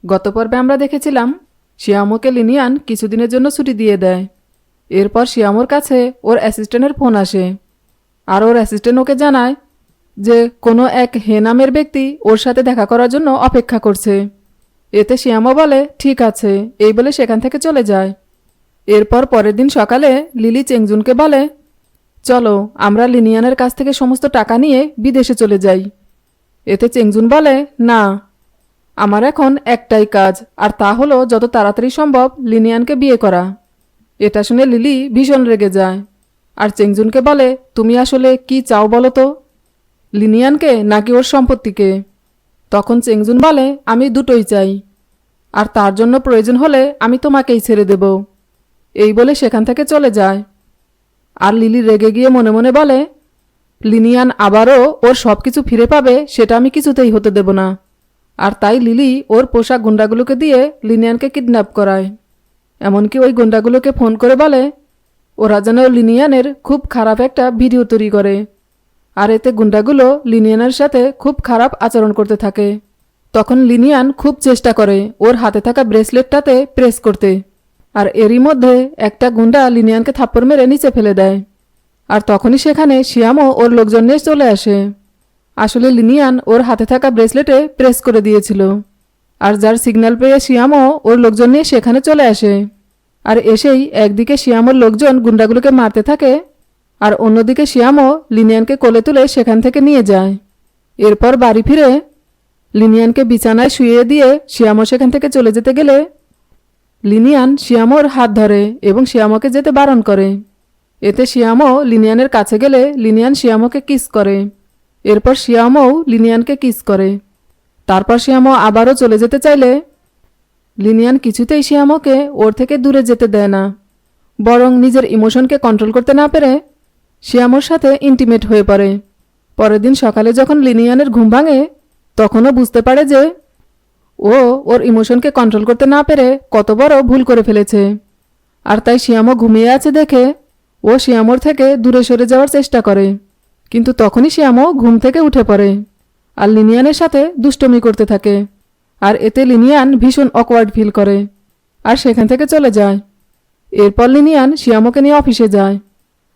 গত পর্বে আমরা দেখেছিলাম শিয়ামোকে লিনিয়ান কিছুদিনের জন্য ছুটি দিয়ে দেয়। এরপর শিয়ামোর কাছে ওর অ্যাসিস্ট্যান্টের ফোন আসে, আর ওর অ্যাসিস্ট্যান্ট ওকে জানায় যে কোনো এক হে নামের ব্যক্তি ওর সাথে দেখা করার জন্য অপেক্ষা করছে। এতে শিয়ামো বলে ঠিক আছে, এই বলে সেখান থেকে চলে যায়। এরপর পরের দিন সকালে লিলি চেংজুনকে বলে, চলো আমরা লিনিয়ানের কাছ থেকে সমস্ত টাকা নিয়ে বিদেশে চলে যাই। এতে চেংজুন বলে, না, আমার এখন একটাই কাজ, আর তা হলো যত তাড়াতাড়ি সম্ভব লিনিয়ানকে বিয়ে করা। এটা শুনে লিলি ভীষণ রেগে যায়, আর চেংজুনকে বলে, তুমি আসলে কি চাও বলো তো, লিনিয়ানকে নাকি ওর সম্পত্তিকে? তখন চেংজুন বলে, আমি দুটোই চাই, আর তার জন্য প্রয়োজন হলে আমি তোমাকেই ছেড়ে দেব। এই বলে সেখান থেকে চলে যায়। আর লিলি রেগে গিয়ে মনে মনে বলে, লিনিয়ান আবারও ওর সব কিছু ফিরে পাবে সেটা আমি কিছুতেই হতে দেব না। আর তাই লিলি ওর পোশাক গুন্ডাগুলোকে দিয়ে লিনিয়ানকে কিডন্যাপ করায়। এমনকি ওই গুন্ডাগুলোকে ফোন করে বলে ওরা যেন লিনিয়ানের খুব খারাপ একটা ভিডিও তৈরি করে। আর এতে গুন্ডাগুলো লিনিয়ানের সাথে খুব খারাপ আচরণ করতে থাকে। তখন লিনিয়ান খুব চেষ্টা করে ওর হাতে থাকা ব্রেসলেটটাতে প্রেস করতে, আর এরই মধ্যে একটা গুন্ডা লিনিয়ানকে থাপ্পড় মেরে নিচে ফেলে দেয়। আর তখনই সেখানে শিয়ামও ওর লোকজন নিয়ে চলে আসে। আসলে লিনিয়ান ওর হাতে থাকা ব্রেসলেটে প্রেস করে দিয়েছিল, আর যার সিগন্যাল পেয়ে শিয়ামও ওর লোকজন নিয়ে সেখানে চলে আসে। আর এসেই একদিকে শিয়ামোর লোকজন গুন্ডাগুলোকে মারতে থাকে, আর অন্যদিকে শিয়ামও লিনিয়ানকে কোলে তুলে সেখান থেকে নিয়ে যায়। এরপর বাড়ি ফিরে লিনিয়ানকে বিছানায় শুইয়ে দিয়ে শিয়ামো সেখান থেকে চলে যেতে গেলে লিনিয়ান শিয়ামোর হাত ধরে এবং শিয়ামোকে যেতে বারণ করে। এতে শিয়ামো লিনিয়ানের কাছে গেলে লিনিয়ান শিয়ামোকে কিস করে। এরপর শিয়ামোও লিনিয়ানকে কিস করে। তারপর শিয়ামো আবারও চলে যেতে চাইলে লিনিয়ান কিছুতেই শিয়ামোকে ওর থেকে দূরে যেতে দেয় না, বরং নিজের ইমোশনকে কন্ট্রোল করতে না পেরে শিয়ামোর সাথে ইন্টিমেট হয়ে পড়ে। পরের দিন সকালে যখন লিনিয়ানের ঘুম ভাঙে তখনও বুঝতে পারে যে ও ওর ইমোশনকে কন্ট্রোল করতে না পেরে কত বড় ভুল করে ফেলেছে। আর তাই শিয়ামো ঘুমিয়ে আছে দেখে ও শিয়ামোর থেকে দূরে সরে যাওয়ার চেষ্টা করে, কিন্তু তখনই শিয়ামো ঘুম থেকে উঠে পড়ে আর লিনিয়ানের সাথে দুষ্টমি করতে থাকে। আর এতে লিনিয়ান ভীষণ অকওয়ার্ড ফিল করে আর সেখান থেকে চলে যায়। এরপর লিনিয়ান শিয়ামোকে নিয়ে অফিসে যায়,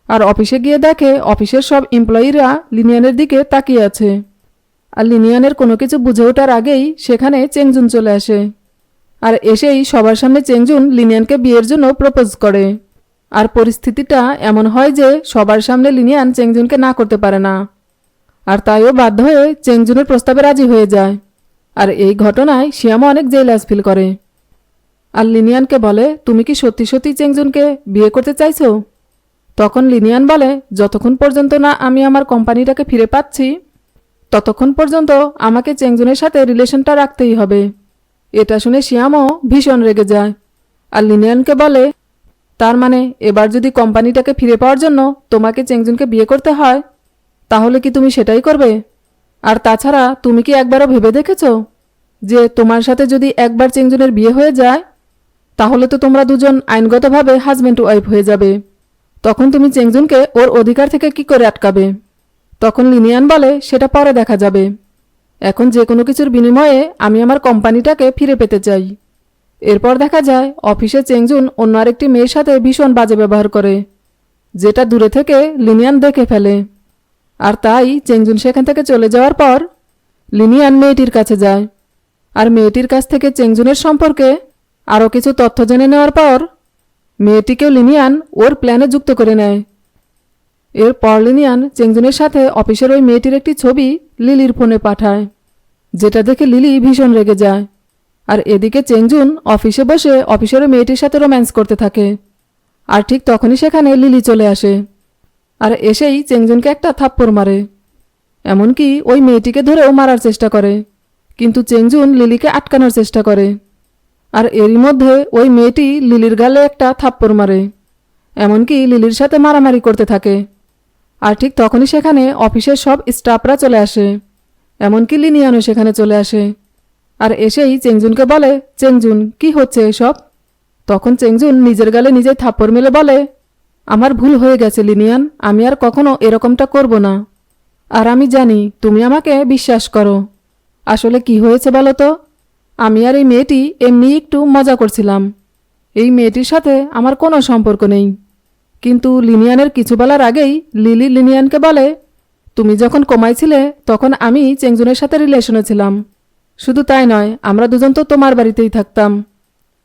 আর অফিসে গিয়ে দেখে অফিসের সব এমপ্লয়িরা লিনিয়ানের দিকে তাকিয়ে আছে। আর লিনিয়ানের কোনো কিছু বুঝে ওঠার আগেই সেখানে চেংজুন চলে আসে, আর এসেই সবার সামনে চেংজুন লিনিয়ানকে বিয়ের জন্য প্রপোজ করে। আর পরিস্থিতিটা এমন হয় যে সবার সামনে লিনিয়ান চেংজুনকে না করতে পারে না, আর তাইও বাধ্য হয়ে চেংজুনের প্রস্তাবে রাজি হয়ে যায়। আর এই ঘটনায় শিয়ামো অনেক জেলাস ফিল করে, আর লিনিয়ানকে বলে, তুমি কি সত্যি সত্যি চেংজুনকে বিয়ে করতে চাইছো? তখন লিনিয়ান বলে, যতক্ষণ পর্যন্ত না আমি আমার কোম্পানিটাকে ফিরে পাচ্ছি ততক্ষণ পর্যন্ত আমাকে চেংজুনের সাথে রিলেশনটা রাখতেই হবে। এটা শুনে শিয়ামো ভীষণ রেগে যায়, আর লিনিয়ানকে বলে, তার মানে এবার যদি কোম্পানিটাকে ফিরে পাওয়ার জন্য তোমাকে চেংজুনকে বিয়ে করতে হয় তাহলে কি তুমি সেটাই করবে? আর তাছাড়া তুমি কি একবারও ভেবে দেখেছ যে তোমার সাথে যদি একবার চেংজুনের বিয়ে হয়ে যায় তাহলে তো তোমরা দুজন আইনগতভাবে হাজব্যান্ড ওয়াইফ হয়ে যাবে। তখন তুমি চেংজুনকে ওর অধিকার থেকে কি করে আটকাবে? তখন লিনিয়ান বলে, সেটা পরে দেখা যাবে, এখন যে কোনো কিছুর বিনিময়ে আমি আমার কোম্পানিটাকে ফিরে পেতে চাই। এরপর দেখা যায় অফিসে চেংজুন অন্য আরেকটি মেয়ের সাথে ভীষণ বাজে ব্যবহার করে, যেটা দূরে থেকে লিনিয়ান দেখে ফেলে। আর তাই চেংজুন সেখান থেকে চলে যাওয়ার পর লিনিয়ান মেয়েটির কাছে যায়, আর মেয়েটির কাছ থেকে চেংজুনের সম্পর্কে আরও কিছু তথ্য জেনে নেওয়ার পর মেয়েটিকেও লিনিয়ান ওর প্ল্যানে যুক্ত করে নেয়। এরপর লিনিয়ান চেংজুনের সাথে অফিসের ওই মেয়েটির একটি ছবি লিলির ফোনে পাঠায়, যেটা দেখে লিলি ভীষণ রেগে যায়। আর এদিকে চেংজুন অফিসে বসে অফিসের ওই মেয়েটির সাথে রোম্যান্স করতে থাকে। আর ঠিক তখনই সেখানে লিলি চলে আসে, আর এসেই চেংজুনকে একটা থাপ্পড় মারে, এমনকি ওই মেয়েটিকে ধরেও মারার চেষ্টা করে, কিন্তু চেংজুন লিলিকে আটকানোর চেষ্টা করে। আর এরই মধ্যে ওই মেয়েটি লিলির গালে একটা থাপ্পড় মারে, এমনকি লিলির সাথে মারামারি করতে থাকে। আর ঠিক তখনই সেখানে অফিসের সব স্টাফরা চলে আসে, এমনকি লিনিয়ানও সেখানে চলে আসে। আর এসেই চেংজুনকে বলে, চেংজুন কি হচ্ছে এসব? তখন চেংজুন নিজের গালে নিজেই থাপ্পড় মেলে বলে, আমার ভুল হয়ে গেছে লিনিয়ান, আমি আর কখনো এরকমটা করব না। আর আমি জানি তুমি আমাকে বিশ্বাস করো। আসলে কি হয়েছে বলো তো? আমি আর এই মেয়েটি এমনি একটু মজা করছিলাম। এই মেয়েটির সাথে আমার কোনো সম্পর্ক নেই। কিন্তু লিনিয়ানের কিছু বলার আগেই লিলি লিনিয়ানকে বলে, তুমি যখন কোমায় ছিলে তখন আমি চেংজুনের সাথে রিলেশনে ছিলাম। শুধু তাই নয়, আমরা দুজন তো তোমার বাড়িতেই থাকতাম,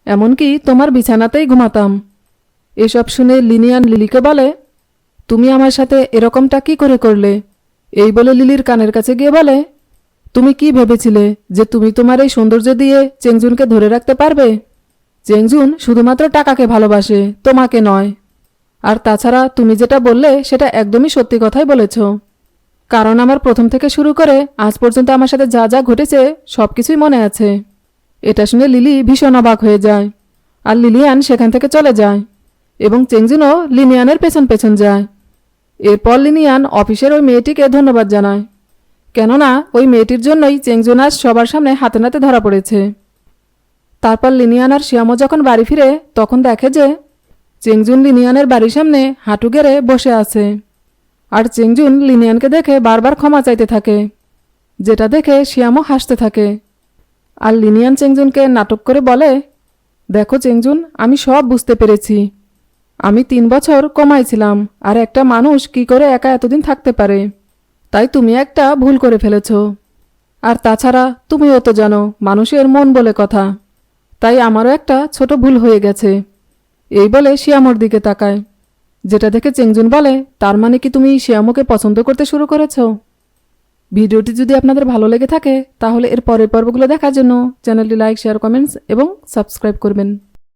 এমনকি তোমার বিছানাতেই ঘুমাতাম। এসব শুনে লিনিয়ান লিলিকে বলে, তুমি আমার সাথে এরকমটা কি করে করলে? এই বলে লিলির কানের কাছে গিয়ে বলে, তুমি কি ভেবেছিলে যে তুমি তোমার এই সৌন্দর্য দিয়ে চেংজুনকে ধরে রাখতে পারবে? চেংজুন শুধুমাত্র টাকাকে ভালোবাসে, তোমাকে নয়। আর তাছাড়া তুমি যেটা বললে সেটা একদমই সত্যি কথাই বলেছ। কারণ আমার প্রথম থেকে শুরু করে আজ পর্যন্ত আমার সাথে যা যা ঘটেছে সব কিছুই মনে আছে। এটা শুনে লিলি ভীষণ অবাক হয়ে যায়। আর লিলিয়ান সেখান থেকে চলে যায় এবং চেংজুনও লিনিয়ানের পেছন পেছন যায়। এরপর লিনিয়ান অফিসের ওই মেয়েটিকে ধন্যবাদ জানায়, কেননা ওই মেয়েটির জন্যই চেংজুন আজ সবার সামনে হাতে নাতে ধরা পড়েছে। তারপর লিনিয়ান আর শিয়ামো যখন বাড়ি ফিরে তখন দেখে যে চেংজুন লিনিয়ানের বাড়ির সামনে হাঁটু গেড়ে বসে আছে। আর চেংজুন লিনিয়ানকে দেখে বারবার ক্ষমা চাইতে থাকে, যেটা দেখে শিয়ামো হাসতে থাকে। আর লিনিয়ান চেংজুনকে নাটক করে বলে, দেখো চেংজুন, আমি সব বুঝতে পেরেছি। আমি 3 বছর কোমায় ছিলাম, আর একটা মানুষ কি করে একা এতদিন থাকতে পারে। তাই তুমি একটা ভুল করে ফেলেছ। আর তাছাড়া তুমিও তো জানো মানুষের মন বলে কথা। তাই আমারও একটা ছোট ভুল হয়ে গেছে। এই বলে শিয়ামোর দিকে তাকায়, যেটা দেখে চেংজুন বলে, তার মানে কি তুমি শিয়ামোকে পছন্দ করতে শুরু করেছ? ভিডিওটি যদি আপনাদের ভালো লেগে থাকে তাহলে এর পরের পর্বগুলো দেখার জন্য চ্যানেলটি লাইক, শেয়ার, কমেন্টস এবং সাবস্ক্রাইব করবেন।